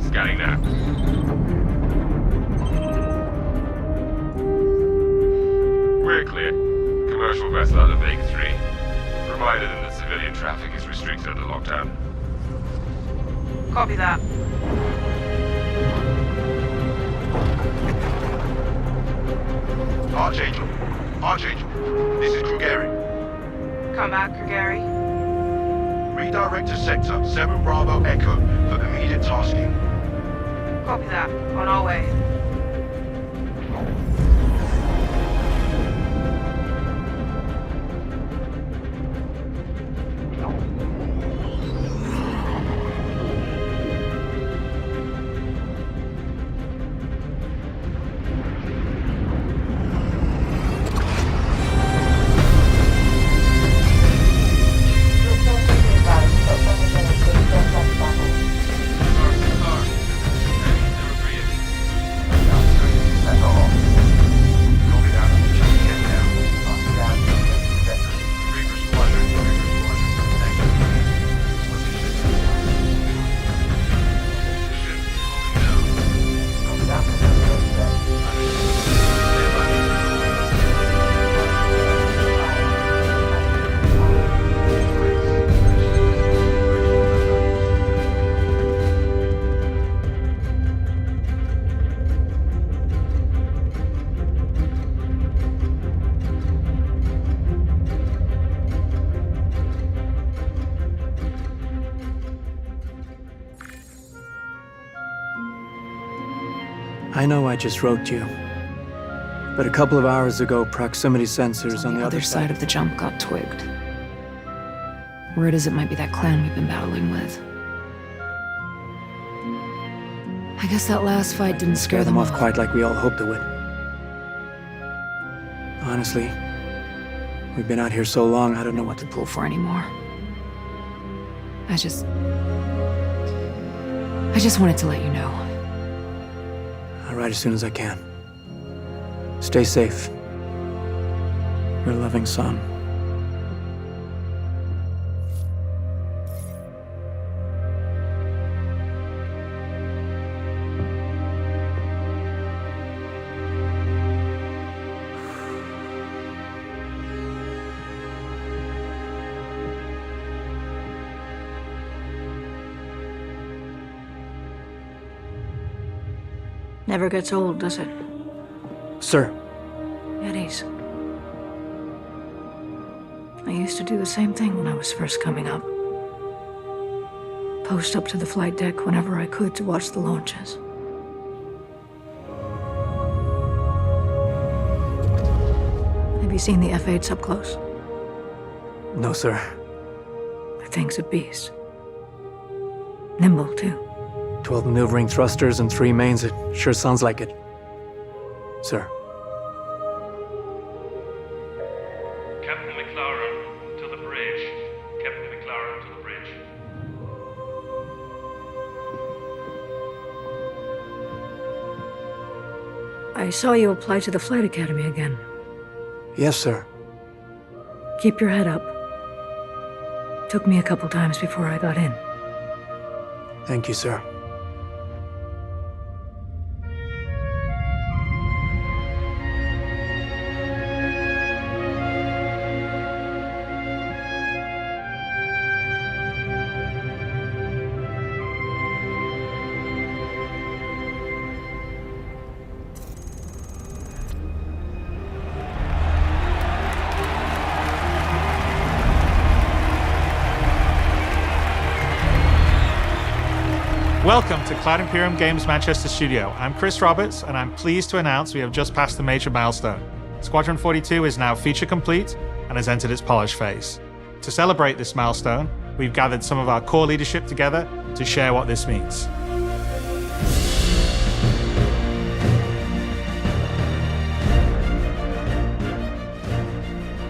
Scanning now. We're clear. Commercial vessel out of Vega 3. Reminder that civilian traffic is restricted under lockdown. Copy that. Archangel. Archangel. This is Krugeri. Come back, Gary. Redirect to Sector 7 Bravo Echo for immediate tasking. Copy that. On our way. I know I just wrote you, but a couple of hours ago, proximity sensors on the other side of the jump got twigged. Word is it might be that clan we've been battling with. I guess that last fight didn't scare them off quite like we all hoped it would. Honestly, we've been out here so long, I don't know what to pull for anymore. I just wanted to let you know. I'll write as soon as I can. Stay safe. Your loving son. Never gets old, does it? Sir. Eddies. I used to do the same thing when I was first coming up. Post up to the flight deck whenever I could to watch the launches. Have you seen the F-8s up close? No, sir. The thing's a beast. Nimble, too. 12 maneuvering thrusters and 3 mains. It sure sounds like it. Sir. Captain McLaren, to the bridge. Captain McLaren, to the bridge. I saw you apply to the Flight Academy again. Yes, sir. Keep your head up. Took me a couple times before I got in. Thank you, sir. Welcome to Cloud Imperium Games Manchester Studio. I'm Chris Roberts, and I'm pleased to announce we have just passed a major milestone. Squadron 42 is now feature complete and has entered its polish phase. To celebrate this milestone, we've gathered some of our core leadership together to share what this means.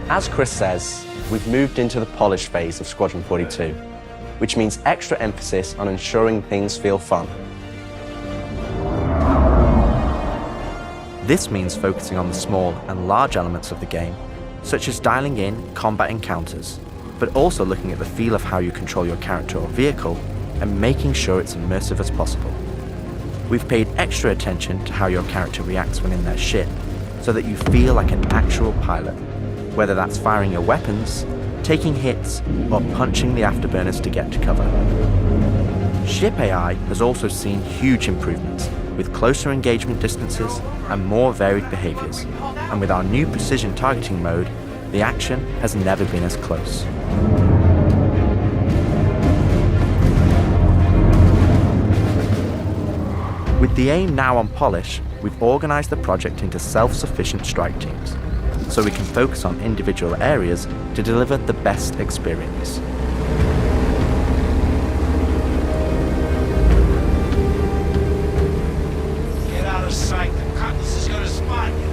As Chris says, we've moved into the polish phase of Squadron 42, which means extra emphasis on ensuring things feel fun. This means focusing on the small and large elements of the game, such as dialing in combat encounters, but also looking at the feel of how you control your character or vehicle and making sure it's immersive as possible. We've paid extra attention to how your character reacts when in their ship, so that you feel like an actual pilot, whether that's firing your weapons, taking hits, or punching the afterburners to get to cover. Ship AI has also seen huge improvements, with closer engagement distances and more varied behaviors, and with our new precision targeting mode, the action has never been as close. With the aim now on polish, we've organised the project into self-sufficient strike teams, so we can focus on individual areas to deliver the best experience. Get out of sight, the cutlass is gonna spot you.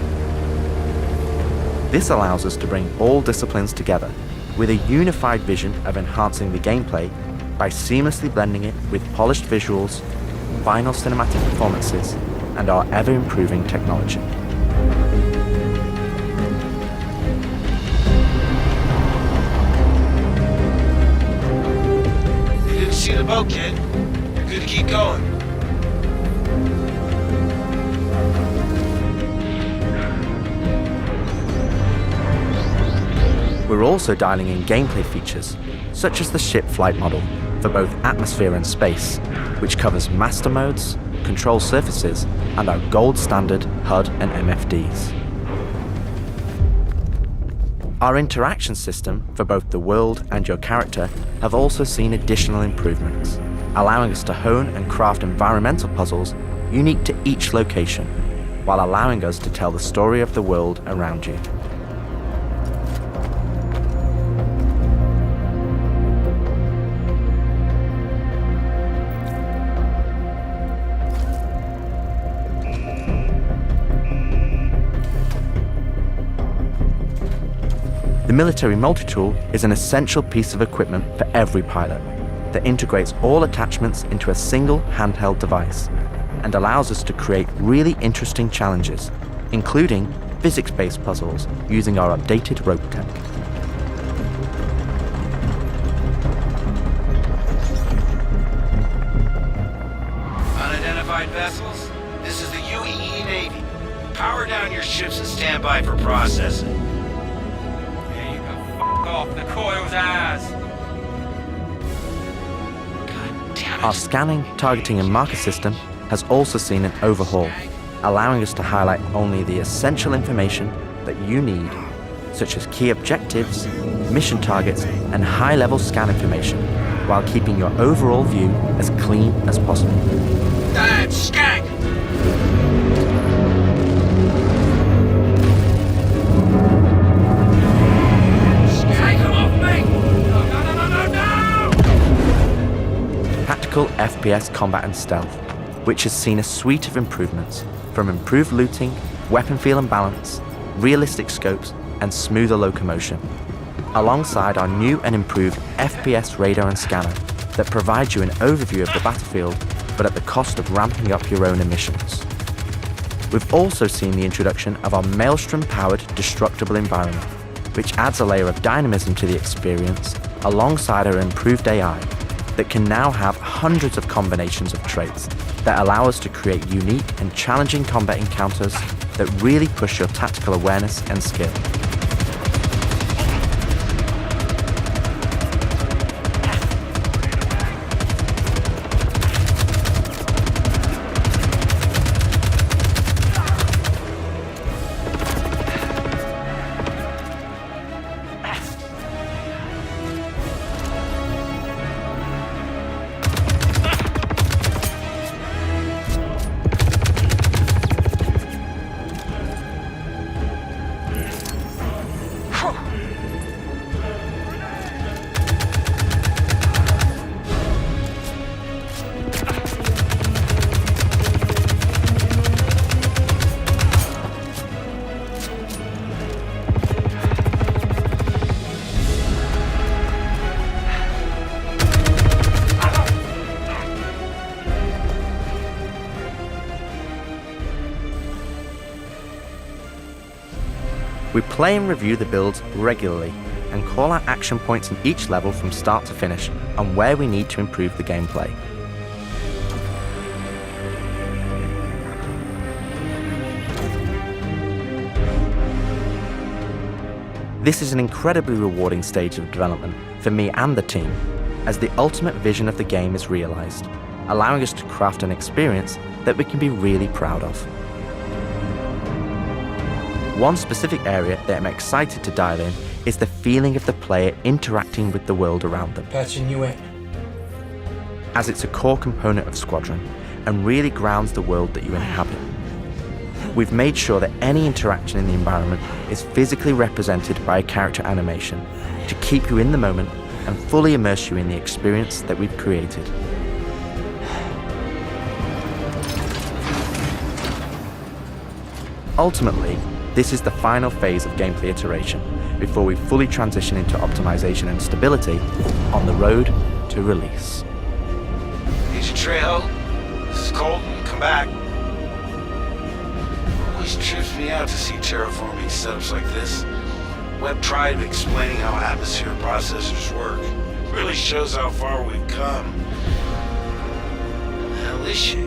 This allows us to bring all disciplines together with a unified vision of enhancing the gameplay by seamlessly blending it with polished visuals, final cinematic performances, and our ever-improving technology. You didn't see the boat, kid. You're good to keep going. We're also dialing in gameplay features, such as the ship flight model, for both atmosphere and space, which covers master modes, control surfaces, and our gold standard HUD and MFDs. Our interaction system for both the world and your character have also seen additional improvements, allowing us to hone and craft environmental puzzles unique to each location, while allowing us to tell the story of the world around you. The military multi-tool is an essential piece of equipment for every pilot that integrates all attachments into a single handheld device and allows us to create really interesting challenges, including physics-based puzzles using our updated rope tech. Unidentified vessels, this is the UEE Navy. Power down your ships and stand by for processing. Off the coil's ass. God damn it. Our scanning, targeting, and marker system has also seen an overhaul, allowing us to highlight only the essential information that you need, such as key objectives, mission targets, and high-level scan information, while keeping your overall view as clean as possible. Damn skank! Tactical FPS combat and stealth, which has seen a suite of improvements, from improved looting, weapon feel and balance, realistic scopes, and smoother locomotion, alongside our new and improved FPS radar and scanner that provides you an overview of the battlefield, but at the cost of ramping up your own emissions. We've also seen the introduction of our Maelstrom-powered destructible environment, which adds a layer of dynamism to the experience, alongside our improved AI, that can now have hundreds of combinations of traits that allow us to create unique and challenging combat encounters that really push your tactical awareness and skill. We play and review the builds regularly and call out action points in each level from start to finish and where we need to improve the gameplay. This is an incredibly rewarding stage of development for me and the team, as the ultimate vision of the game is realized, allowing us to craft an experience that we can be really proud of. One specific area that I'm excited to dial in is the feeling of the player interacting with the world around them, Patching you in. as it's a core component of Squadron and really grounds the world that you inhabit. We've made sure that any interaction in the environment is physically represented by a character animation to keep you in the moment and fully immerse you in the experience that we've created. Ultimately, this is the final phase of gameplay iteration before we fully transition into optimization and stability on the road to release. Agent Trejo, this is Colton. Come back. Always trips me out to see terraforming setups like this. Webb tried explaining how atmosphere processors work. Really shows how far we've come. The hell is she?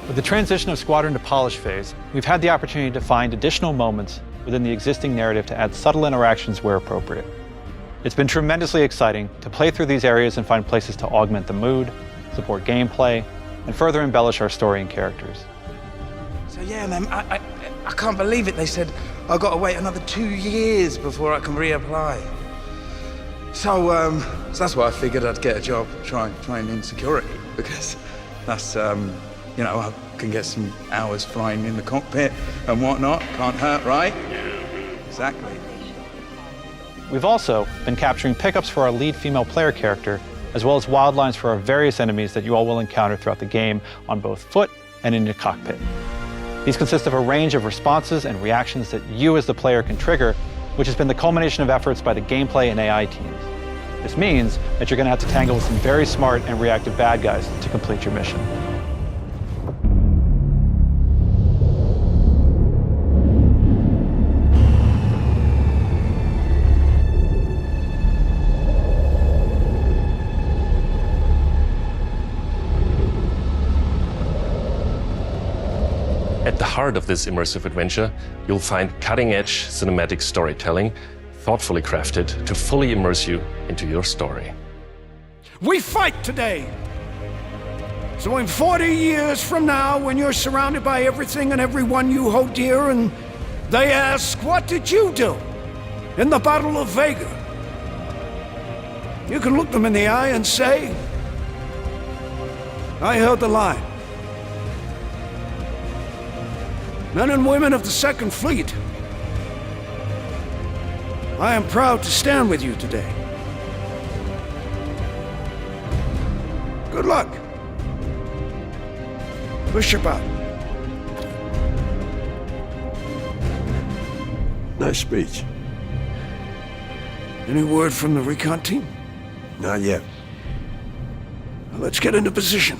With the transition of Squadron to polish phase, we've had the opportunity to find additional moments within the existing narrative to add subtle interactions where appropriate. It's been tremendously exciting to play through these areas and find places to augment the mood, support gameplay, and further embellish our story and characters. So yeah, man, I can't believe it. They said I've got to wait another 2 years before I can reapply. So that's why I figured I'd get a job trying in security, because that's, you know, I can get some hours flying in the cockpit and whatnot. Can't hurt, right? Exactly. We've also been capturing pickups for our lead female player character, as well as wild lines for our various enemies that you all will encounter throughout the game on both foot and in your cockpit. These consist of a range of responses and reactions that you as the player can trigger, which has been the culmination of efforts by the gameplay and AI teams. This means that you're going to have to tangle with some very smart and reactive bad guys to complete your mission. At the heart of this immersive adventure, you'll find cutting-edge cinematic storytelling, thoughtfully crafted to fully immerse you into your story. We fight today! So in 40 years from now, when you're surrounded by everything and everyone you hold dear, and they ask, what did you do in the Battle of Vega? You can look them in the eye and say, I held the line. Men and women of the Second Fleet, I am proud to stand with you today. Good luck. Push your button. Nice speech. Any word from the recon team? Not yet. Well, let's get into position.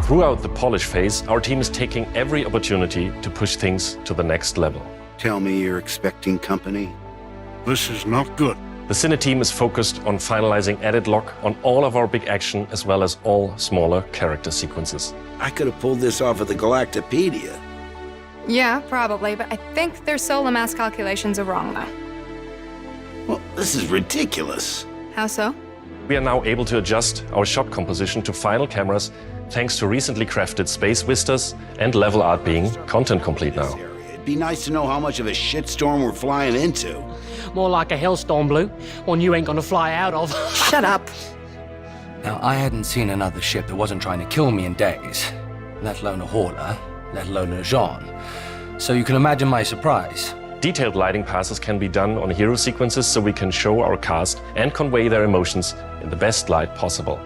Throughout the polish phase, our team is taking every opportunity to push things to the next level. Tell me you're expecting company? This is not good. The Cine team is focused on finalizing edit lock on all of our big action as well as all smaller character sequences. I could have pulled this off of the Galactopedia. Yeah, probably, but I think their solar mass calculations are wrong, though. Well, this is ridiculous. How so? We are now able to adjust our shot composition to final cameras thanks to recently crafted space vistas and level art being content complete now. It'd be nice to know how much of a shitstorm we're flying into. More like a hellstorm, Blue. One you ain't gonna fly out of. Shut up. Now, I hadn't seen another ship that wasn't trying to kill me in days, let alone a hauler, let alone a Jean. So you can imagine my surprise. Detailed lighting passes can be done on hero sequences so we can show our cast and convey their emotions in the best light possible.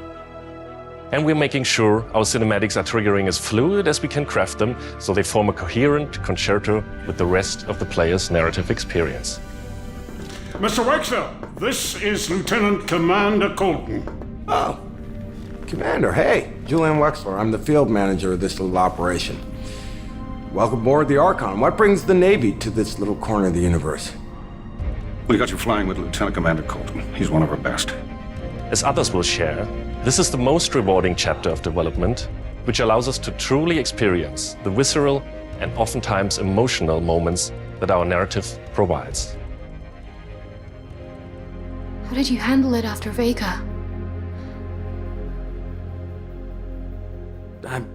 And we're making sure our cinematics are triggering as fluid as we can craft them, so they form a coherent concerto with the rest of the player's narrative experience. Mr. Wexler, this is Lieutenant Commander Colton. Oh, Commander, hey. Julian Wexler, I'm the field manager of this little operation. Welcome aboard the Archon. What brings the Navy to this little corner of the universe? We got you flying with Lieutenant Commander Colton. He's one of our best. As others will share, this is the most rewarding chapter of development, which allows us to truly experience the visceral and oftentimes emotional moments that our narrative provides. How did you handle it after Vega? I'm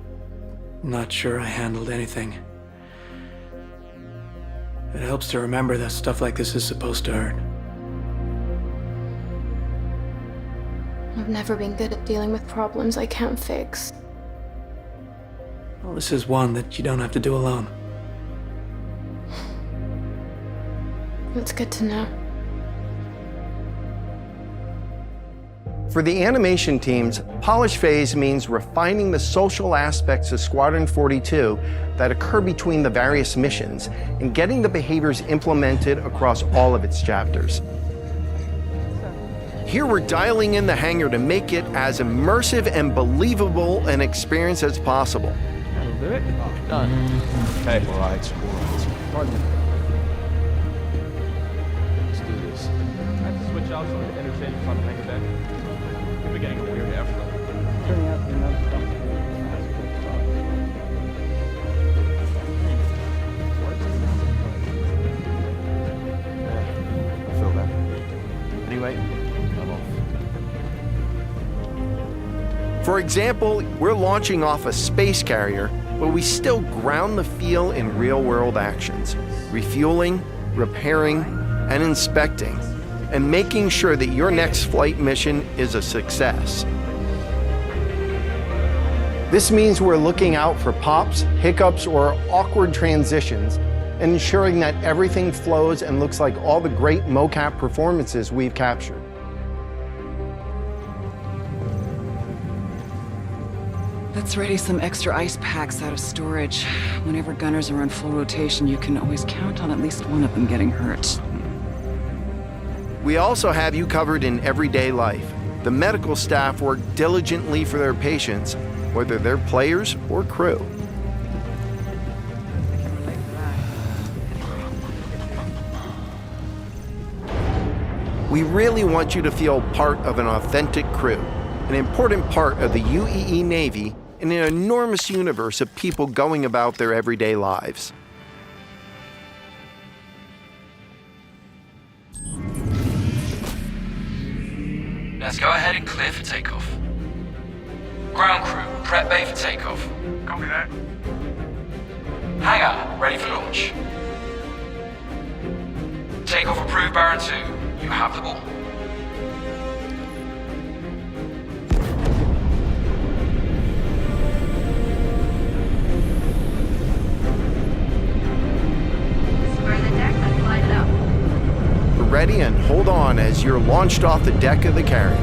not sure I handled anything. It helps to remember that stuff like this is supposed to hurt. I've never been good at dealing with problems I can't fix. Well, this is one that you don't have to do alone. That's good to know. For the animation teams, polish phase means refining the social aspects of Squadron 42 that occur between the various missions and getting the behaviors implemented across all of its chapters. Here we're dialing in the hangar to make it as immersive and believable an experience as possible. That'll do it. Done. Okay. All right. Pardon me. Let's do this. I have to switch out some of the interchange front hangar deck. We're getting a weird airflow. Turning out to be another stuff. I feel that. Anyway, I'm off. For example, we're launching off a space carrier, but we still ground the feel in real-world actions, refueling, repairing, and inspecting, and making sure that your next flight mission is a success. This means we're looking out for pops, hiccups, or awkward transitions, and ensuring that everything flows and looks like all the great mocap performances we've captured. Let's ready some extra ice packs out of storage. Whenever gunners are on full rotation, you can always count on at least one of them getting hurt. We also have you covered in everyday life. The medical staff work diligently for their patients, whether they're players or crew. We really want you to feel part of an authentic crew, an important part of the UEE Navy in an enormous universe of people going about their everyday lives. Let's go ahead and clear for takeoff. Ground crew, prep bay for takeoff. Copy that. Hangar, ready for launch. Takeoff approved, Baron 2. You have the ball. Square the deck and slide it up. Ready and hold on as you're launched off the deck of the carrier.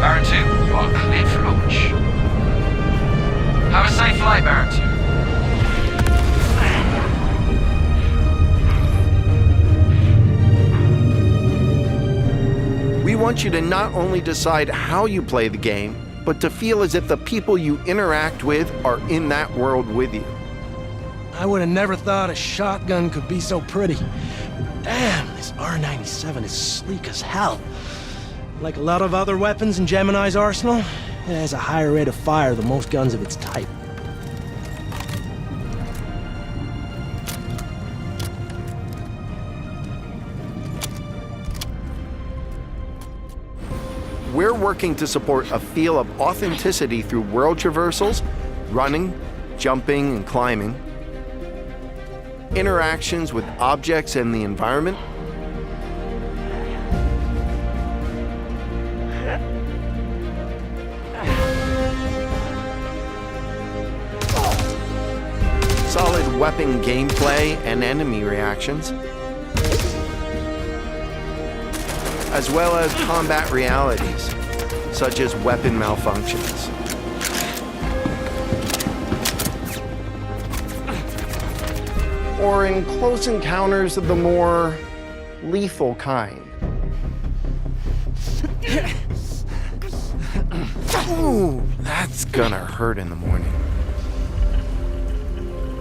Baron 2, you are cleared for launch. Have a safe flight, Baron 2. We want you to not only decide how you play the game, but to feel as if the people you interact with are in that world with you. I would have never thought a shotgun could be so pretty. Damn, this R97 is sleek as hell. Like a lot of other weapons in Gemini's arsenal, it has a higher rate of fire than most guns of its type. We're working to support a feel of authenticity through world traversals, running, jumping, and climbing, interactions with objects and the environment, solid weapon gameplay and enemy reactions, as well as combat realities, such as weapon malfunctions. Or in close encounters of the more lethal kind. Ooh, that's gonna hurt in the morning.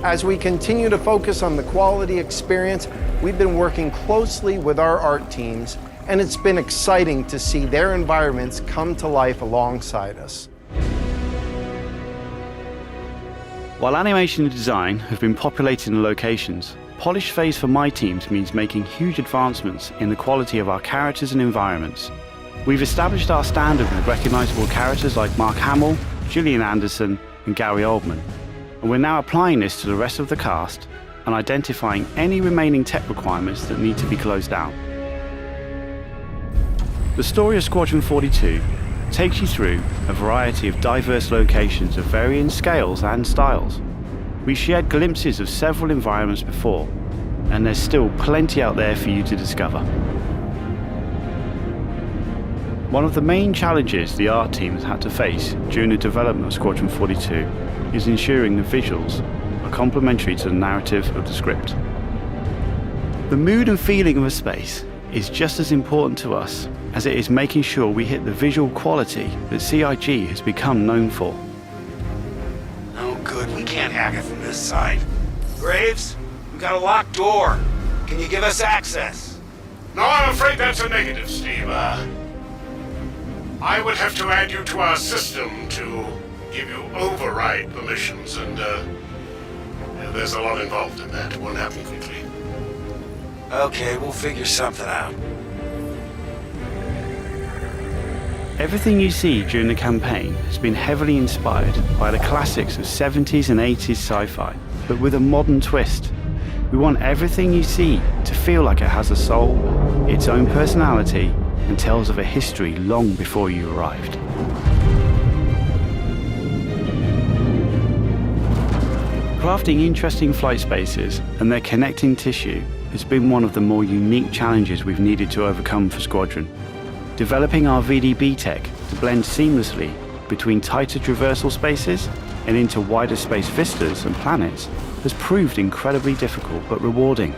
As we continue to focus on the quality experience, we've been working closely with our art teams, and it's been exciting to see their environments come to life alongside us. While animation and design have been populating the locations, polish phase for my teams means making huge advancements in the quality of our characters and environments. We've established our standard with recognizable characters like Mark Hamill, Gillian Anderson, and Gary Oldman, and we're now applying this to the rest of the cast and identifying any remaining tech requirements that need to be closed out. The story of Squadron 42 takes you through a variety of diverse locations of varying scales and styles. We've shared glimpses of several environments before, and there's still plenty out there for you to discover. One of the main challenges the art team has had to face during the development of Squadron 42 is ensuring the visuals are complementary to the narrative of the script. The mood and feeling of a space is just as important to us as it is making sure we hit the visual quality that CIG has become known for. Oh good, we can't hack it from this side. Graves, we got a locked door. Can you give us access? No, I'm afraid that's a negative, Steve. I would have to add you to our system to give you override permissions, and there's a lot involved in that. It won't happen quickly. Okay, we'll figure something out. Everything you see during the campaign has been heavily inspired by the classics of 70s and 80s sci-fi, but with a modern twist. We want everything you see to feel like it has a soul, its own personality, and tells of a history long before you arrived. Crafting interesting flight spaces and their connecting tissue has been one of the more unique challenges we've needed to overcome for Squadron. Developing our VDB tech to blend seamlessly between tighter traversal spaces and into wider space vistas and planets has proved incredibly difficult but rewarding,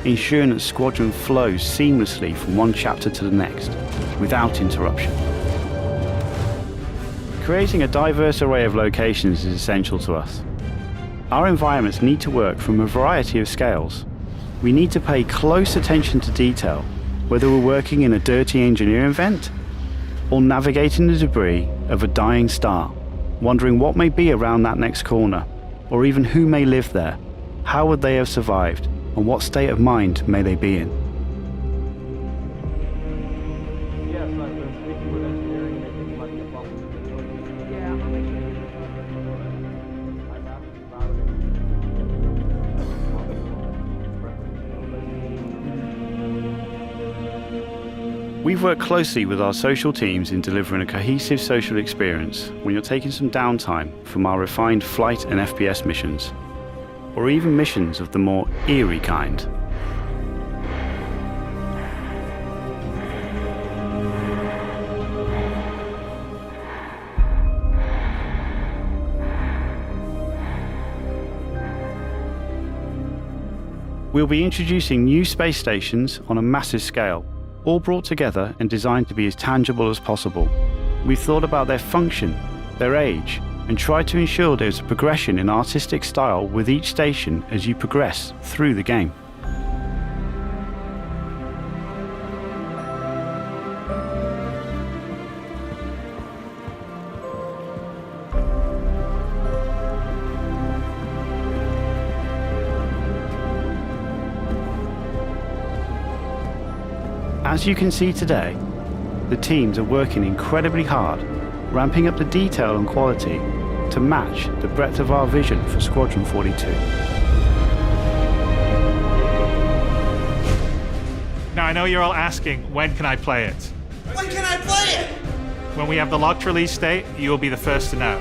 ensuring that Squadron flows seamlessly from one chapter to the next, without interruption. Creating a diverse array of locations is essential to us. Our environments need to work from a variety of scales. We need to pay close attention to detail, whether we're working in a dirty engineering vent or navigating the debris of a dying star, wondering what may be around that next corner, or even who may live there, how would they have survived, and what state of mind may they be in. We've worked closely with our social teams in delivering a cohesive social experience when you're taking some downtime from our refined flight and FPS missions, or even missions of the more eerie kind. We'll be introducing new space stations on a massive scale, all brought together and designed to be as tangible as possible. We've thought about their function, their age, and tried to ensure there's a progression in artistic style with each station as you progress through the game. As you can see today, the teams are working incredibly hard, ramping up the detail and quality to match the breadth of our vision for Squadron 42. Now I know you're all asking, when can I play it? When can I play it? When we have the locked release date, you will be the first to know.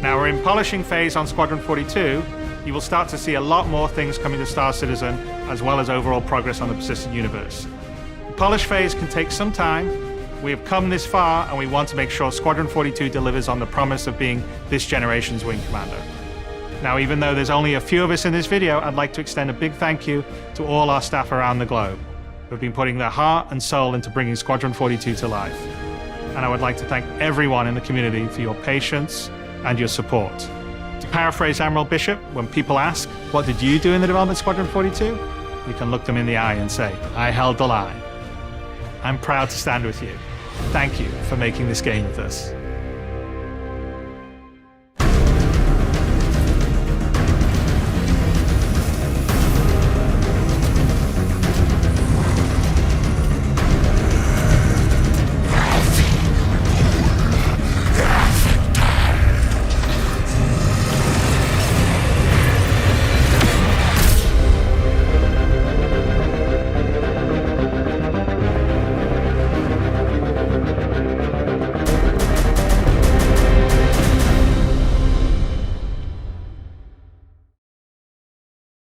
Now we're in polishing phase on Squadron 42. You will start to see a lot more things coming to Star Citizen, as well as overall progress on the persistent universe. polish phase can take some time. We have come this far, and we want to make sure Squadron 42 delivers on the promise of being this generation's wing commander. Now, even though there's only a few of us in this video, I'd like to extend a big thank you to all our staff around the globe who have been putting their heart and soul into bringing Squadron 42 to life. And I would like to thank everyone in the community for your patience and your support. To paraphrase Admiral Bishop, when people ask, what did you do in the development of Squadron 42? You can look them in the eye and say, I held the line. I'm proud to stand with you. Thank you for making this game with us.